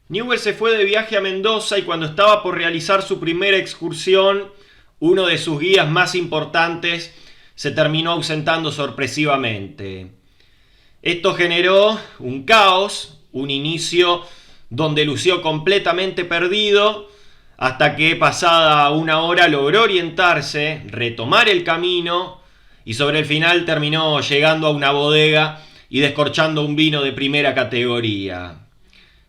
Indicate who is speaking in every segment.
Speaker 1: Newell's se fue de viaje a Mendoza y cuando estaba por realizar su primera excursión, uno de sus guías más importantes se terminó ausentando sorpresivamente. Esto generó un caos, un inicio donde lució completamente perdido, hasta que pasada una hora logró orientarse, retomar el camino y sobre el final terminó llegando a una bodega y descorchando un vino de primera categoría.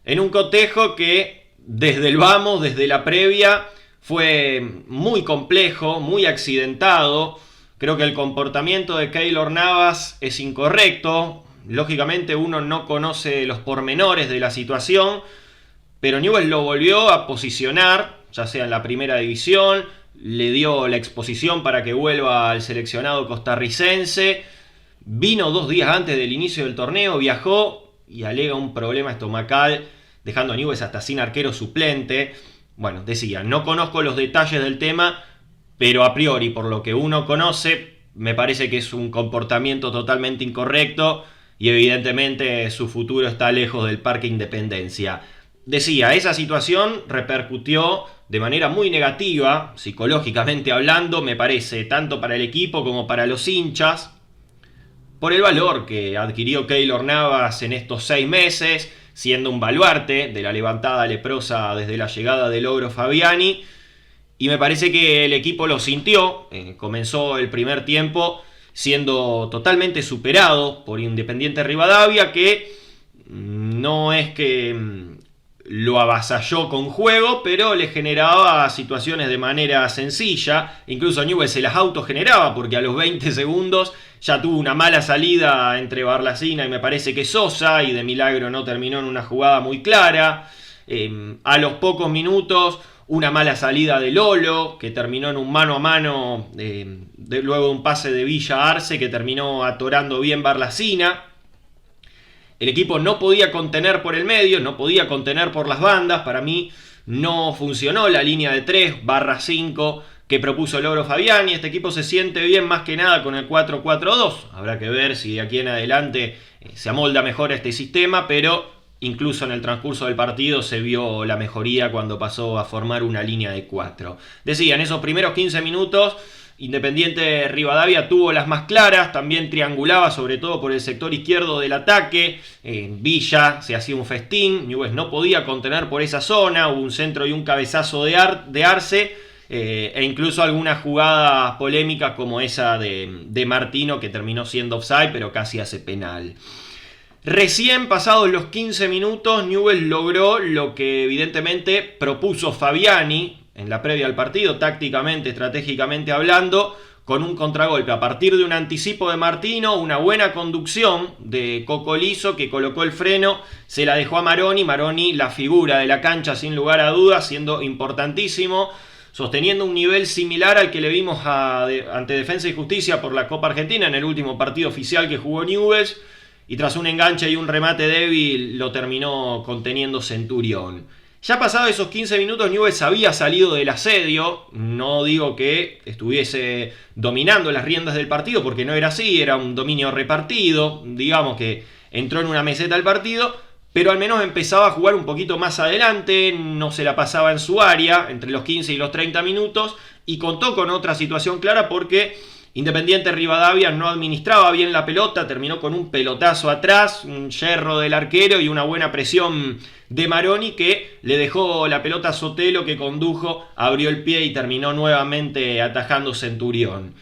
Speaker 1: En un cotejo que desde el vamos, desde la previa, fue muy complejo, muy accidentado. Creo que el comportamiento de Keylor Navas es incorrecto. Lógicamente uno no conoce los pormenores de la situación, pero Newell's lo volvió a posicionar, ya sea en la primera división, le dio la exposición para que vuelva al seleccionado costarricense, vino 2 días antes del inicio del torneo, viajó y alega un problema estomacal, dejando a Newell's hasta sin arquero suplente. Bueno, decía, no conozco los detalles del tema, pero a priori, por lo que uno conoce, me parece que es un comportamiento totalmente incorrecto y evidentemente su futuro está lejos del Parque Independencia. Decía, esa situación repercutió de manera muy negativa, psicológicamente hablando, me parece, tanto para el equipo como para los hinchas, por el valor que adquirió Keylor Navas en estos 6 meses, siendo un baluarte de la levantada leprosa desde la llegada del Ogro Fabiani, y me parece que el equipo lo sintió. Comenzó el primer tiempo siendo totalmente superado por Independiente Rivadavia, que no es que lo avasalló con juego, pero le generaba situaciones de manera sencilla. Incluso Newell's se las autogeneraba, porque a los 20 segundos ya tuvo una mala salida entre Barlacina y me parece que Sosa, y de milagro no terminó en una jugada muy clara. A los pocos minutos, una mala salida de Lolo, que terminó en un mano a mano, luego de un pase de Villa a Arce, que terminó atorando bien Barlacina. El equipo no podía contener por el medio, no podía contener por las bandas. Para mí no funcionó la línea de 3/5 que propuso el Ogro Fabiani. Este equipo se siente bien más que nada con el 4-4-2. Habrá que ver si de aquí en adelante se amolda mejor a este sistema, pero incluso en el transcurso del partido se vio la mejoría cuando pasó a formar una línea de 4. Decía, en esos primeros 15 minutos Independiente Rivadavia tuvo las más claras, también triangulaba sobre todo por el sector izquierdo del ataque. Villa se hacía un festín, Newell's no podía contener por esa zona, hubo un centro y un cabezazo de Arce, e incluso algunas jugadas polémicas como esa de Martino, que terminó siendo offside pero casi hace penal. Recién pasados los 15 minutos, Newell's logró lo que evidentemente propuso Fabiani en la previa al partido, tácticamente, estratégicamente hablando, con un contragolpe a partir de un anticipo de Martino, una buena conducción de Cocolizo, que colocó el freno, se la dejó a Maroni. Maroni, la figura de la cancha sin lugar a dudas, siendo importantísimo, sosteniendo un nivel similar al que le vimos ante Defensa y Justicia por la Copa Argentina en el último partido oficial que jugó Newell's, y tras un enganche y un remate débil lo terminó conteniendo Centurión. Ya pasados esos 15 minutos, Newell's había salido del asedio. No digo que estuviese dominando las riendas del partido, porque no era así, era un dominio repartido. Digamos que entró en una meseta el partido, pero al menos empezaba a jugar un poquito más adelante, no se la pasaba en su área entre los 15 y los 30 minutos, y contó con otra situación clara porque Independiente Rivadavia no administraba bien la pelota, terminó con un pelotazo atrás, un yerro del arquero y una buena presión de Maroni, que le dejó la pelota a Sotelo, que condujo, abrió el pie y terminó nuevamente atajando Centurión.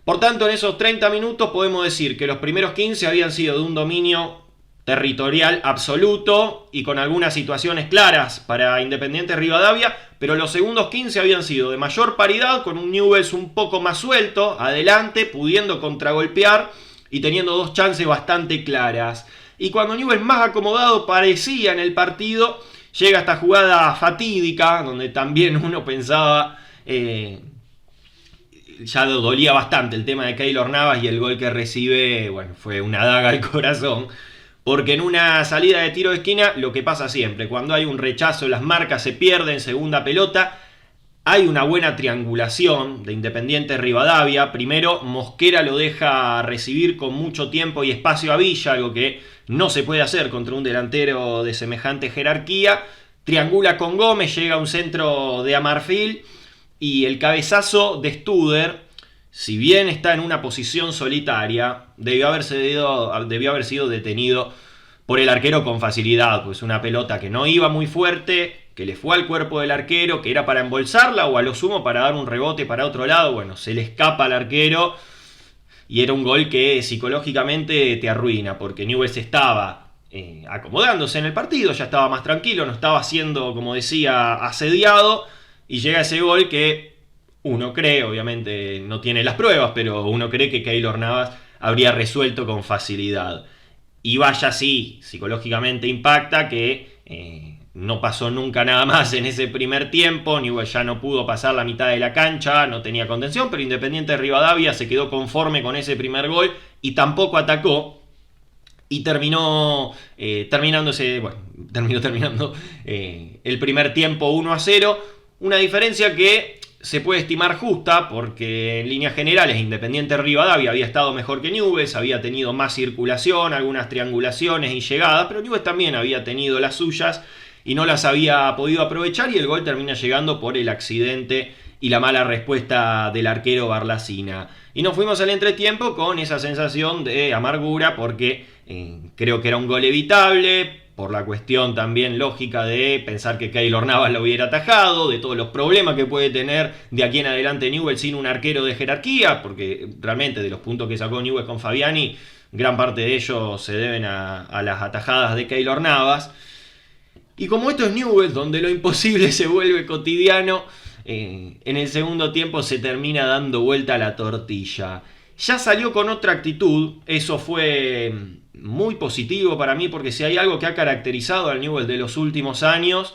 Speaker 1: Por tanto, en esos 30 minutos podemos decir que los primeros 15 habían sido de un dominio territorial absoluto y con algunas situaciones claras para Independiente Rivadavia, pero los segundos 15 habían sido de mayor paridad, con un Newell's un poco más suelto, adelante, pudiendo contragolpear y teniendo 2 chances bastante claras. Y cuando Newell's más acomodado parecía en el partido, llega esta jugada fatídica, donde también uno pensaba, ya dolía bastante el tema de Keylor Navas, y el gol que recibe, bueno, fue una daga al corazón. Porque en una salida de tiro de esquina, lo que pasa siempre, cuando hay un rechazo, las marcas se pierden, segunda pelota, hay una buena triangulación de Independiente Rivadavia. Primero, Mosquera lo deja recibir con mucho tiempo y espacio a Villa, algo que no se puede hacer contra un delantero de semejante jerarquía. triangula con Gómez, llega a un centro de Amarfil y el cabezazo de Studer, si bien está en una posición solitaria, debió haber sido detenido por el arquero con facilidad, pues una pelota que no iba muy fuerte, que le fue al cuerpo del arquero, que era para embolsarla o a lo sumo para dar un rebote para otro lado. Bueno, se le escapa al arquero y era un gol que psicológicamente te arruina, porque Newell's estaba acomodándose en el partido, ya estaba más tranquilo, no estaba siendo, como decía, asediado, y llega ese gol que uno cree, obviamente no tiene las pruebas, pero uno cree que Keylor Navas habría resuelto con facilidad. Y vaya así, psicológicamente impacta que no pasó nunca nada más en ese primer tiempo. Newell's ya no pudo pasar la mitad de la cancha, no tenía contención, pero Independiente de Rivadavia se quedó conforme con ese primer gol y tampoco atacó. Y terminó terminando el primer tiempo 1-0. Una diferencia que se puede estimar justa, porque en líneas generales Independiente Rivadavia había estado mejor que Newell's, había tenido más circulación, algunas triangulaciones y llegadas, pero Newell's también había tenido las suyas y no las había podido aprovechar, y el gol termina llegando por el accidente y la mala respuesta del arquero Barlacina. Y nos fuimos al entretiempo con esa sensación de amargura, porque creo que era un gol evitable, por la cuestión también lógica de pensar que Keylor Navas lo hubiera atajado, de todos los problemas que puede tener de aquí en adelante Newell's sin un arquero de jerarquía, porque realmente de los puntos que sacó Newell's con Fabiani, gran parte de ellos se deben a las atajadas de Keylor Navas. Y como esto es Newell's, donde lo imposible se vuelve cotidiano, en el segundo tiempo se termina dando vuelta a la tortilla. Ya salió con otra actitud, eso fue muy positivo para mí, porque si hay algo que ha caracterizado al Newell's de los últimos años,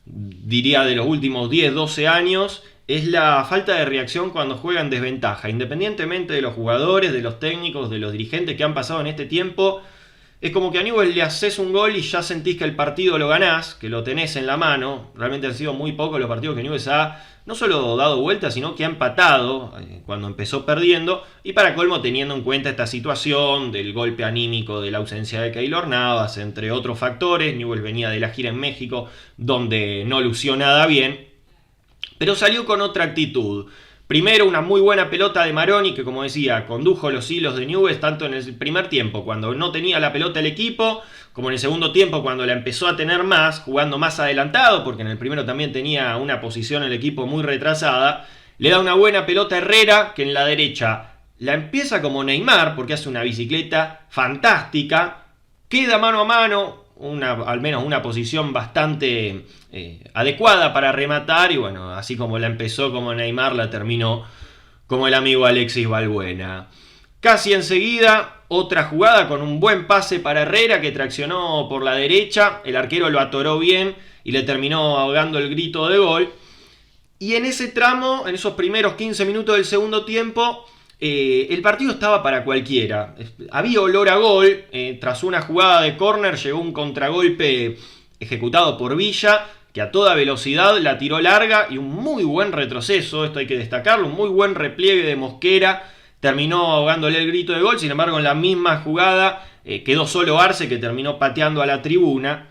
Speaker 1: diría de los últimos 10-12 años, es la falta de reacción cuando juega en desventaja. Independientemente de los jugadores, de los técnicos, de los dirigentes que han pasado en este tiempo, es como que a Newell's le haces un gol y ya sentís que el partido lo ganás, que lo tenés en la mano. Realmente han sido muy pocos los partidos que Newell's ha no solo dado vuelta, sino que ha empatado cuando empezó perdiendo. Y para colmo, teniendo en cuenta esta situación del golpe anímico de la ausencia de Keylor Navas, entre otros factores. Newell's venía de la gira en México, donde no lució nada bien, pero salió con otra actitud. Primero, una muy buena pelota de Maroni, que como decía, condujo los hilos de Newell's tanto en el primer tiempo, cuando no tenía la pelota el equipo, como en el segundo tiempo, cuando la empezó a tener más, jugando más adelantado, porque en el primero también tenía una posición el equipo muy retrasada. Le da una buena pelota a Herrera, que en la derecha la empieza como Neymar, porque hace una bicicleta fantástica, queda mano a mano, al menos una posición bastante adecuada para rematar, y bueno, así como la empezó como Neymar, la terminó como el amigo Alexis Balbuena. Casi enseguida, otra jugada con un buen pase para Herrera, que traccionó por la derecha, el arquero lo atoró bien y le terminó ahogando el grito de gol. Y en ese tramo, en esos primeros 15 minutos del segundo tiempo, el partido estaba para cualquiera. Había olor a gol. Tras una jugada de córner llegó un contragolpe ejecutado por Villa, que a toda velocidad la tiró larga, y un muy buen retroceso, esto hay que destacarlo, un muy buen repliegue de Mosquera, terminó ahogándole el grito de gol. Sin embargo, en la misma jugada quedó solo Arce, que terminó pateando a la tribuna.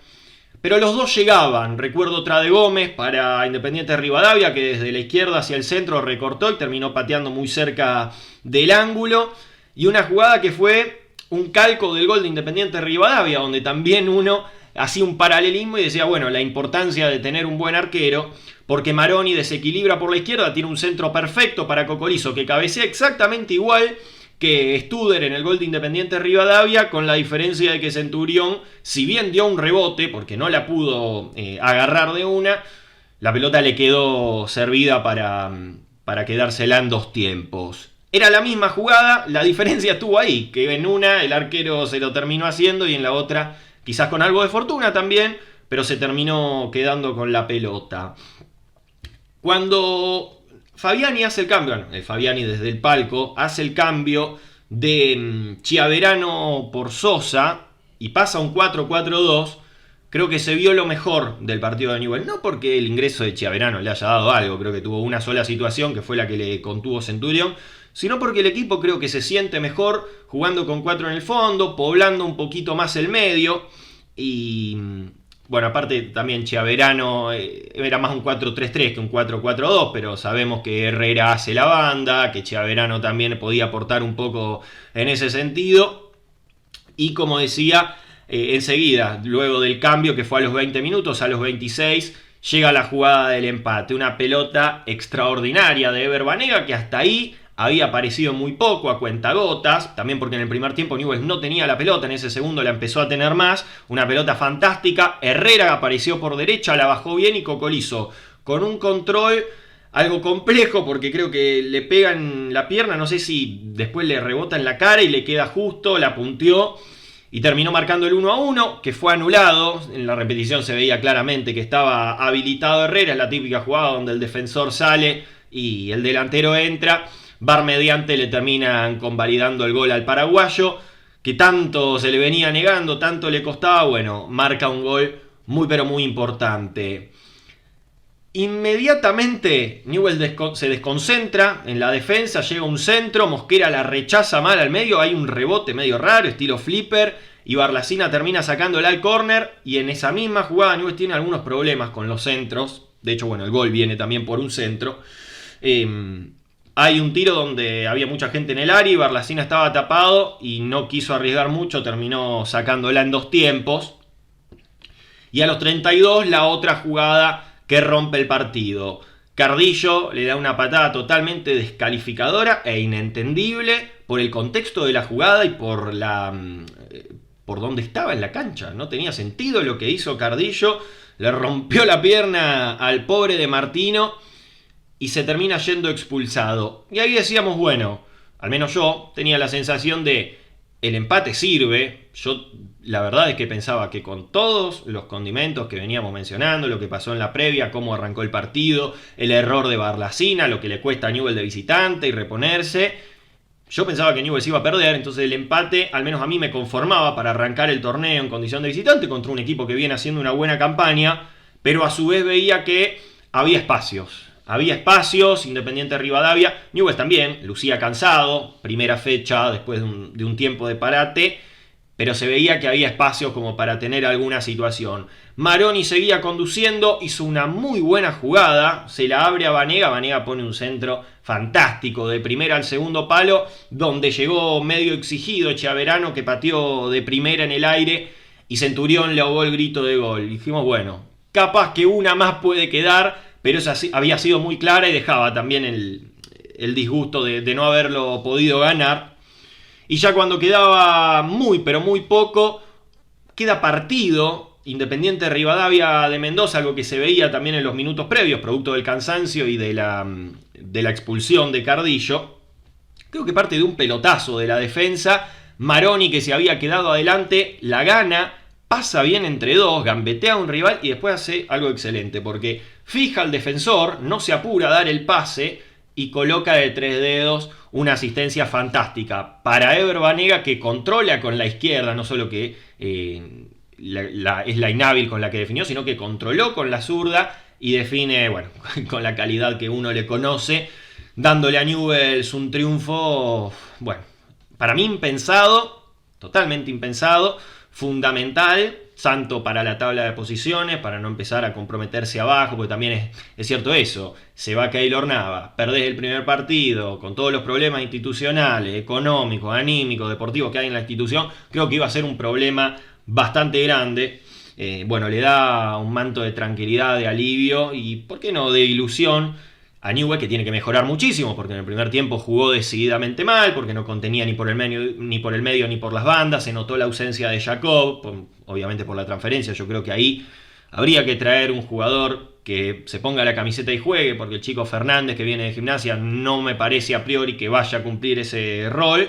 Speaker 1: Pero los dos llegaban. Recuerdo otra de Gómez para Independiente de Rivadavia, que desde la izquierda hacia el centro recortó y terminó pateando muy cerca del ángulo. Y una jugada que fue un calco del gol de Independiente de Rivadavia, donde también uno hacía un paralelismo y decía, bueno, la importancia de tener un buen arquero, porque Maroni desequilibra por la izquierda, tiene un centro perfecto para Cocolizo, que cabecea exactamente igual que Studer en el gol de Independiente Rivadavia, con la diferencia de que Centurión, si bien dio un rebote, porque no la pudo agarrar de una, la pelota le quedó servida para quedársela en dos tiempos. Era la misma jugada, la diferencia estuvo ahí, que en una el arquero se lo terminó haciendo y en la otra, quizás con algo de fortuna también, pero se terminó quedando con la pelota. Cuando Fabiani hace el cambio, Fabiani desde el palco hace el cambio de Chiaverano por Sosa y pasa a un 4-4-2, creo que se vio lo mejor del partido de Newell's. No porque el ingreso de Chiaverano le haya dado algo, creo que tuvo una sola situación que fue la que le contuvo Centurión, sino porque el equipo creo que se siente mejor jugando con 4 en el fondo, poblando un poquito más el medio, y Bueno, aparte también Chiaverano era más un 4-3-3 que un 4-4-2, pero sabemos que Herrera hace la banda, que Chiaverano también podía aportar un poco en ese sentido. Y como decía, enseguida, luego del cambio que fue a los 20 minutos, a los 26, llega la jugada del empate. Una pelota extraordinaria de Ever Banega que hasta ahí había aparecido muy poco, a cuentagotas, también porque en el primer tiempo Newell's no tenía la pelota, en ese segundo la empezó a tener más, una pelota fantástica, Herrera apareció por derecha, la bajó bien y Cocolizo con un control algo complejo porque creo que le pega en la pierna, no sé si después le rebota en la cara y le queda justo, la punteó y terminó marcando el 1-1, que fue anulado. En la repetición se veía claramente que estaba habilitado Herrera, es la típica jugada donde el defensor sale y el delantero entra. VAR mediante le terminan convalidando el gol al paraguayo, que tanto se le venía negando, tanto le costaba, bueno, marca un gol muy pero muy importante. Inmediatamente Newell's se desconcentra en la defensa, llega un centro, Mosquera la rechaza mal al medio, hay un rebote medio raro, estilo flipper, y Barlacina termina sacándola al córner, y en esa misma jugada Newell's tiene algunos problemas con los centros, de hecho bueno, el gol viene también por un centro. Hay un tiro donde había mucha gente en el área y Barlacina estaba tapado y no quiso arriesgar mucho, terminó sacándola en 2 tiempos. Y a los 32 la otra jugada que rompe el partido. Cardillo le da una patada totalmente descalificadora e inentendible por el contexto de la jugada y por dónde estaba en la cancha. No tenía sentido lo que hizo Cardillo. Le rompió la pierna al pobre de Martino y se termina yendo expulsado. Y ahí decíamos, bueno, al menos yo tenía la sensación de el empate sirve. Yo la verdad es que pensaba que con todos los condimentos que veníamos mencionando, lo que pasó en la previa, cómo arrancó el partido, el error de Barlacina, lo que le cuesta a Newell's de visitante y reponerse, yo pensaba que Newell's iba a perder, entonces el empate al menos a mí me conformaba para arrancar el torneo en condición de visitante contra un equipo que viene haciendo una buena campaña, pero a su vez veía que había espacios. Había espacios, Independiente Rivadavia, Newell's también, lucía cansado, primera fecha después de un tiempo de parate, pero se veía que había espacios como para tener alguna situación. Maroni seguía conduciendo, hizo una muy buena jugada, se la abre a Banega, Banega pone un centro fantástico de primera al segundo palo, donde llegó medio exigido Chiaverano que pateó de primera en el aire y Centurión le ahogó el grito de gol. Dijimos, bueno, capaz que una más puede quedar, pero esa había sido muy clara y dejaba también el disgusto de no haberlo podido ganar. Y ya cuando quedaba muy pero muy poco, queda partido Independiente Rivadavia de Mendoza, algo que se veía también en los minutos previos, producto del cansancio y de la expulsión de Cardillo. Creo que parte de un pelotazo de la defensa. Maroni, que se había quedado adelante, la gana, pasa bien entre dos, gambetea a un rival y después hace algo excelente, porque fija al defensor, no se apura a dar el pase y coloca de 3 dedos una asistencia fantástica para Ever Banega, que controla con la izquierda, no solo que es la inhábil con la que definió, sino que controló con la zurda y define, bueno, con la calidad que uno le conoce, dándole a Newell's un triunfo, bueno, para mí impensado, totalmente impensado, fundamental, tanto para la tabla de posiciones, para no empezar a comprometerse abajo, porque también es cierto eso, se va Keylor Navas, perdés el primer partido, con todos los problemas institucionales, económicos, anímicos, deportivos que hay en la institución, creo que iba a ser un problema bastante grande. Bueno, le da un manto de tranquilidad, de alivio y, ¿por qué no?, de ilusión a Newell's, que tiene que mejorar muchísimo, porque en el primer tiempo jugó decididamente mal, porque no contenía ni por el medio ni por las bandas, se notó la ausencia de Jacob, obviamente por la transferencia. Yo creo que ahí habría que traer un jugador que se ponga la camiseta y juegue, porque el chico Fernández, que viene de Gimnasia, no me parece a priori que vaya a cumplir ese rol.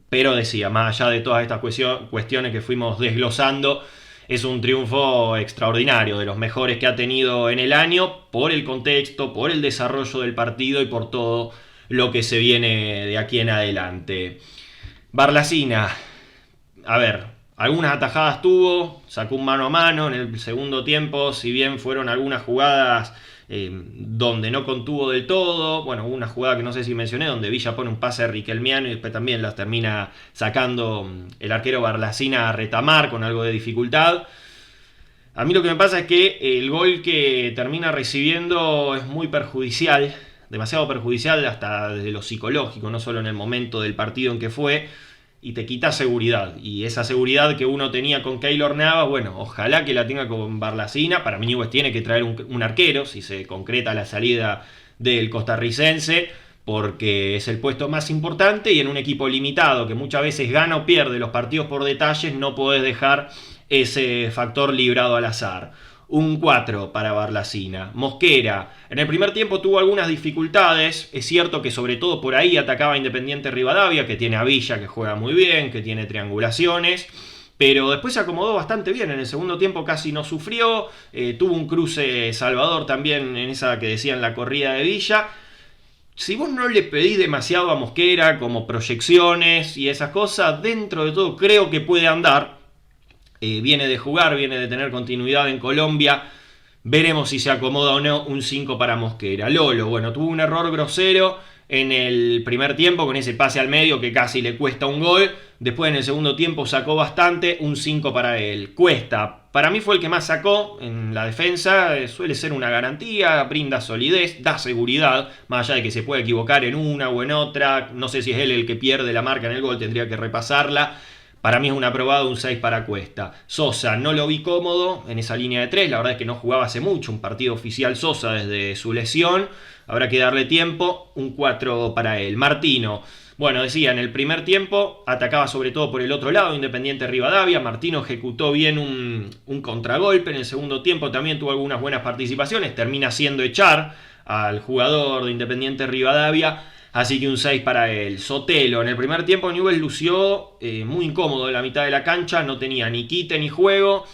Speaker 1: Pero decía, más allá de todas estas cuestiones que fuimos desglosando, es un triunfo extraordinario, de los mejores que ha tenido en el año, por el contexto, por el desarrollo del partido y por todo lo que se viene de aquí en adelante. Barlacina, a ver, algunas atajadas tuvo, sacó un mano a mano en el segundo tiempo, si bien fueron algunas jugadas donde no contuvo del todo. Bueno, hubo una jugada que no sé si mencioné, donde Villa pone un pase riquelmiano y después también las termina sacando el arquero Barlacina a retamar con algo de dificultad. A mí lo que me pasa es que el gol que termina recibiendo es muy perjudicial, demasiado perjudicial hasta desde lo psicológico, no solo en el momento del partido en que fue, y te quita seguridad. Y esa seguridad que uno tenía con Keylor Navas, bueno, ojalá que la tenga con Barlacina. Para mí Newell's tiene que traer un arquero, si se concreta la salida del costarricense, porque es el puesto más importante y en un equipo limitado que muchas veces gana o pierde los partidos por detalles, no podés dejar ese factor librado al azar. Un 4 para Barlacina. Mosquera, en el primer tiempo tuvo algunas dificultades. Es cierto que sobre todo por ahí atacaba Independiente Rivadavia, que tiene a Villa que juega muy bien, que tiene triangulaciones. Pero después se acomodó bastante bien. En el segundo tiempo casi no sufrió. Tuvo un cruce Salvador también en esa que decían la corrida de Villa. Si vos no le pedís demasiado a Mosquera, como proyecciones y esas cosas, dentro de todo creo que puede andar. Viene de jugar, viene de tener continuidad en Colombia. Veremos si se acomoda o no. Un 5 para Mosquera. Lolo, bueno, tuvo un error grosero en el primer tiempo con ese pase al medio que casi le cuesta un gol. Después en el segundo tiempo sacó bastante. Un 5 para él. Cuesta, para mí fue el que más sacó en la defensa. Suele ser una garantía, brinda solidez, da seguridad, más allá de que se puede equivocar en una o en otra. No sé si es él el que pierde la marca en el gol, tendría que repasarla. Para mí es un aprobado, un 6 para Cuesta. Sosa, no lo vi cómodo en esa línea de 3. La verdad es que no jugaba hace mucho un partido oficial Sosa desde su lesión. Habrá que darle tiempo. Un 4 para él. Martino. Bueno, decía, en el primer tiempo atacaba sobre todo por el otro lado, Independiente Rivadavia. Martino ejecutó bien un contragolpe. En el segundo tiempo también tuvo algunas buenas participaciones. Termina haciendo echar al jugador de Independiente Rivadavia. Así que un 6 para él. Sotelo, en el primer tiempo Newell's lució muy incómodo en la mitad de la cancha, no tenía ni quite ni juego,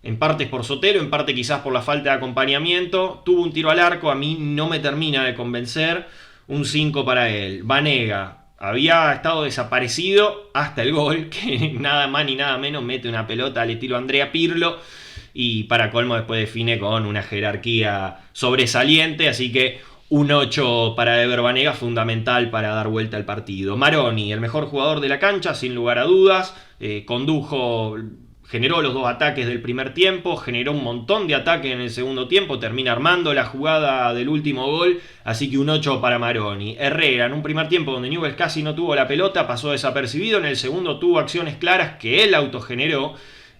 Speaker 1: en parte es por Sotelo, en parte quizás por la falta de acompañamiento. Tuvo un tiro al arco, a mí no me termina de convencer. Un 5 para él. Vanega, había estado desaparecido hasta el gol, que nada más ni nada menos mete una pelota al estilo Andrea Pirlo. Y para colmo después define con una jerarquía sobresaliente, así que un 8 para Ever Banega, fundamental para dar vuelta al partido. Maroni, el mejor jugador de la cancha, sin lugar a dudas. Condujo, generó los dos ataques del primer tiempo, generó un montón de ataques en el segundo tiempo, termina armando la jugada del último gol, así que un 8 para Maroni. Herrera, en un primer tiempo donde Newell's casi no tuvo la pelota, pasó desapercibido. En el segundo tuvo acciones claras que él autogeneró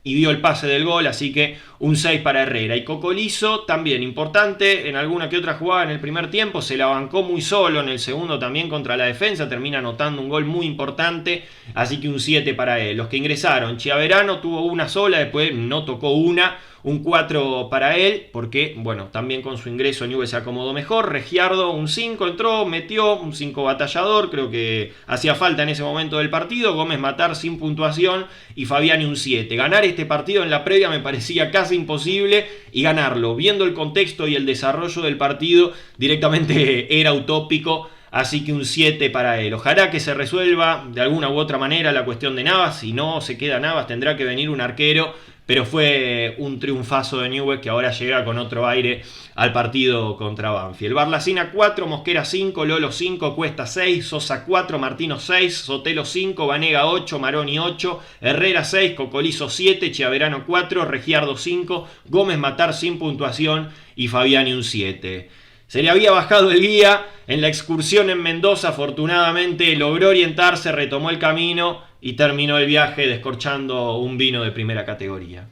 Speaker 1: y dio el pase del gol, así que un 6 para Herrera. Y Cocolizo, también importante, en alguna que otra jugada en el primer tiempo, se la bancó muy solo, en el segundo también contra la defensa, termina anotando un gol muy importante, así que un 7 para él. Los que ingresaron, Chiaverano tuvo una sola, después no tocó una, un 4 para él, porque, bueno, también con su ingreso Newell's se acomodó mejor. Regiardo, un 5, entró, metió, un 5 batallador, creo que hacía falta en ese momento del partido. Gómez Matar sin puntuación y Fabiani un 7. Ganar este partido en la previa me parecía casi imposible y ganarlo, viendo el contexto y el desarrollo del partido, directamente era utópico. Así que un 7 para él. Ojalá que se resuelva de alguna u otra manera la cuestión de Navas. Si no se queda Navas, tendrá que venir un arquero. Pero fue un triunfazo de Newell's que ahora llega con otro aire al partido contra Banfield. Barlacina 4, Mosquera 5, Lolo 5, Cuesta 6, Sosa 4, Martino 6, Sotelo 5, Vanega 8, Maroni 8, Herrera 6, Cocolizo 7, Chiaverano 4, Regiardo 5, Gómez Matar sin puntuación y Fabiani un 7. Se le había bajado el guía en la excursión en Mendoza, afortunadamente logró orientarse, retomó el camino y terminó el viaje descorchando un vino de primera categoría.